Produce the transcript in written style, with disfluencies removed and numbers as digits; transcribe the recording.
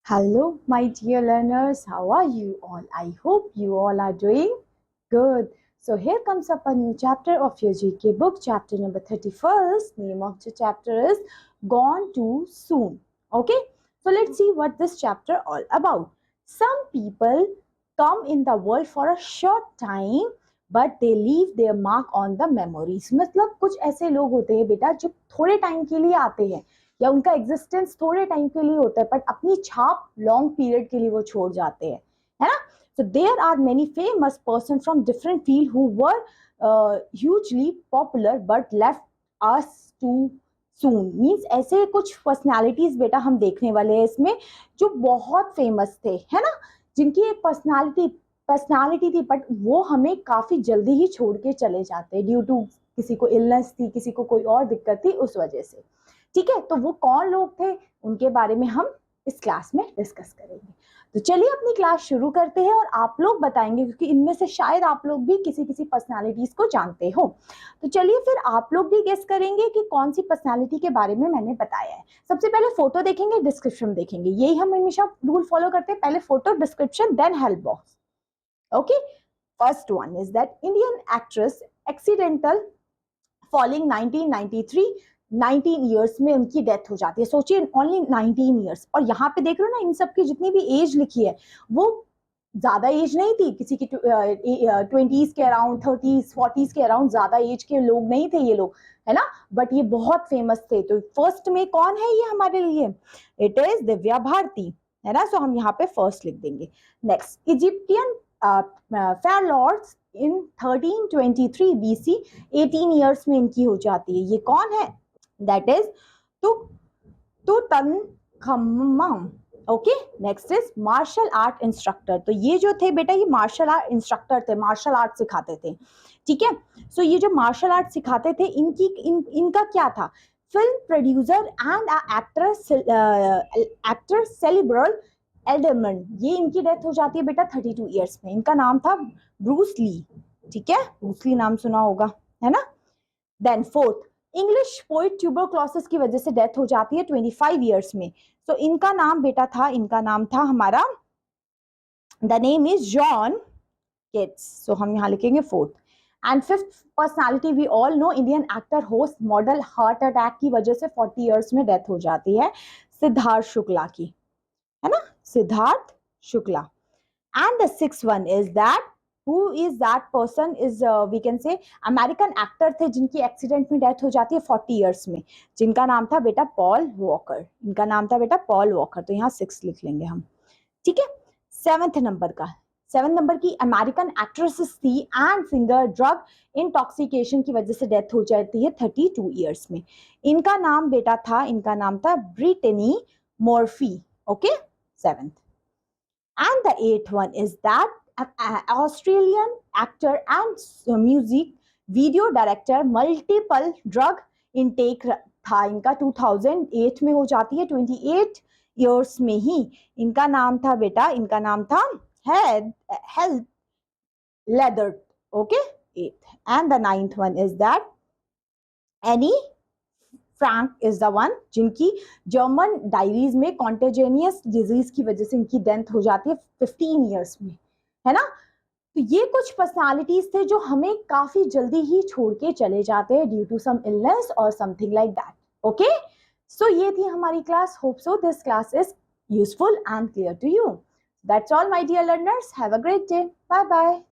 Hello, my dear learners. How are you all? I hope you all are doing good. So, here comes up a new chapter of your GK book, chapter number 31st. Name of the chapter is Gone Too Soon. Okay, so let's see what this chapter all about. Some people come in the world for a short time, but they leave their mark on the memories. मतलब कुछ ऐसे लोग होते हैं बेटा जो थोड़े time के लिए आते हैं या उनका एग्जिस्टेंस थोड़े टाइम के लिए होता है, बट अपनी छाप लॉन्ग पीरियड के लिए वो छोड़ जाते हैं, है ना. So there are many famous person from different field who were hugely popular but left us too soon. Means ऐसे कुछ पर्सनालिटीज बेटा हम देखने वाले हैं इसमें जो बहुत फेमस थे, है ना, जिनकी एक पर्सनालिटी थी, बट वो हमें काफी जल्दी ही छोड़ के चले जाते हैं ड्यू टू किसी को इलनेस थी, किसी को कोई और दिक्कत थी, उस वजह से. ठीक है, तो वो कौन लोग थे उनके बारे में हम इस क्लास में डिस्कस करेंगे. तो चलिए अपनी क्लास शुरू करते हैं और आप लोग बताएंगे, क्योंकि इनमें से शायद आप लोग भी किसी किसी पर्सनालिटीज को जानते हो. तो चलिए फिर आप लोग भी गेस करेंगे कि कौन सी पर्सनालिटी के बारे में मैंने बताया है. सबसे पहले फोटो देखेंगे, डिस्क्रिप्शन देखेंगे. यही हम हमेशा रूल फॉलो करते हैं, पहले photo, description, then help box. Okay, first one is that Indian actress accidental falling 1993. 19 years में उनकी डेथ हो जाती है. सोचिए, ओनली 19 ईयर्स. और यहाँ पे देख रहे हो ना, इन सब की जितनी भी एज लिखी है वो ज्यादा एज नहीं थी, किसी की 20s के अराउंड, 30s 40s के अराउंड, ज्यादा एज के लोग नहीं थे ये लोग, है ना. बट ये बहुत फेमस थे. तो फर्स्ट में कौन है ये हमारे लिए? इट इज दिव्या भारती, है ना. सो हम यहाँ पे फर्स्ट लिख देंगे. Next, Egyptian fair lords in 1323 BC. 18 years में इनकी हो जाती है. ये कौन है? That is Tutankhamun. Okay, next is martial art instructor. तो ये जो थे बेटा, ये मार्शल आर्ट इंस्ट्रक्टर थे, मार्शल आर्ट सिखाते थे. ठीक है, सो ये जो मार्शल आर्ट सिखाते थे, इनका क्या था? Film producer and actor cerebral Alderman. ये इनकी डेथ हो जाती है बेटा 32 ईयर्स में. इनका नाम था ब्रूस ली. ठीक है, ब्रूस ली नाम सुना होगा, है ना. Then fourth, English poet tuberculosis की वजह से डेथ हो जाती है 25 ईयर्स में. तो इनका नाम बेटा था, इनका नाम था हमारा, the name is John Keats. So हम यहाँ लिखेंगे fourth. And fifth personality, we all know, Indian actor, host, model, heart attack की वजह से 40 ईयर्स में डेथ हो जाती है, सिद्धार्थ शुक्ला की, है ना, Siddharth Shukla. And the sixth one is that, who is that person is we can say American actor थे जिनकी एक्सीडेंट में डेथ हो जाती है 40 ईयर्स में, जिनका नाम था बेटा पॉल वॉकर. इनका नाम था बेटा पॉल वॉकर. तो यहाँ 6 लिख लेंगे हम. ठीक है, सेवेंथ नंबर की अमेरिकन एक्ट्रेसेस थी एंड सिंगर, ड्रग इंटॉक्सिकेशन की वजह से डेथ हो जाती है 32 ईयर्स में. इनका नाम था Brittany Murphy. Okay, seventh. And the eighth one is that Australian actor and music video director, multiple drug intake था इनका. 2008 में हो जाती है 28 ईयर्स में ही. इनका नाम था health leather. Okay, 8th. And the 9th one is that Anne Frank is the one, जिनकी जर्मन डायरीज में कॉन्टेजेनियस डिजीज की वजह से इनकी डेथ हो जाती है 15 ईयर्स में, है ना. तो ये कुछ पर्सनालिटीज थे जो हमें काफी जल्दी ही छोड़ के चले जाते हैं ड्यू टू सम इलनेस और something like that. Okay, so ये थी हमारी class. Hope so this class is useful and clear to you. That's all my dear learners. Have a great day. Bye bye.